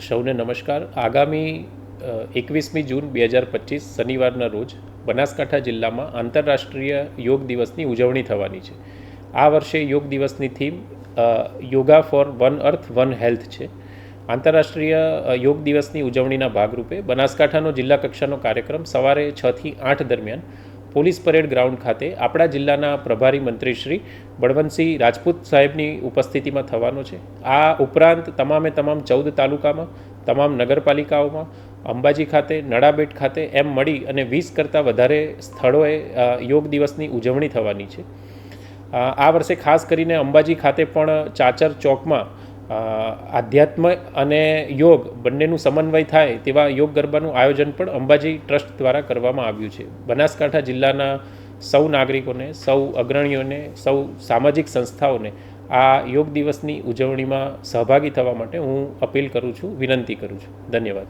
સૌને નમસ્કાર. આગામી 21મી જૂન 2025 શનિવારના રોજ બનાસકાંઠા જિલ્લામાં આંતરરાષ્ટ્રીય યોગ દિવસની ઉજવણી થવાની છે. આ વર્ષે યોગ દિવસની થીમ yoga for one earth one health છે. આંતરરાષ્ટ્રીય યોગ દિવસની ઉજવણીના ભાગરૂપે બનાસકાંઠાનો જિલ્લા કક્ષાનો કાર્યક્રમ સવારે 6 થી 8 દરમિયાન પોલીસ પરેડ ગ્રાઉન્ડ ખાતે આપણા જિલ્લાના પ્રભારી મંત્રી શ્રી બળવંતસિંહ રાજપૂત સાહેબની ઉપસ્થિતિમાં થવાનો છે. આ ઉપરાંત તમામ 14 તાલુકામાં, તમામ નગરપાલિકાઓમાં, અંબાજી ખાતે, નડાબેટ ખાતે એમ મળી અને 20 કરતાં વધારે સ્થળોએ યોગ દિવસની ઉજવણી થવાની છે. આ વર્ષે ખાસ કરીને અંબાજી ખાતે પણ ચાચર ચોકમાં આધ્યાત્મ અને યોગ બંનેનું સમન્વય થાય તેવા યોગ ગરબાનું આયોજન પણ અંબાજી ટ્રસ્ટ દ્વારા કરવામાં આવ્યું છે. બનાસકાંઠા જિલ્લાના સૌ નાગરિકોને, સૌ અગ્રણીઓને, સૌ સામાજિક સંસ્થાઓને આ યોગ દિવસની ઉજવણીમાં સહભાગી થવા માટે હું અપીલ કરું છું, વિનંતી કરું છું. ધન્યવાદ.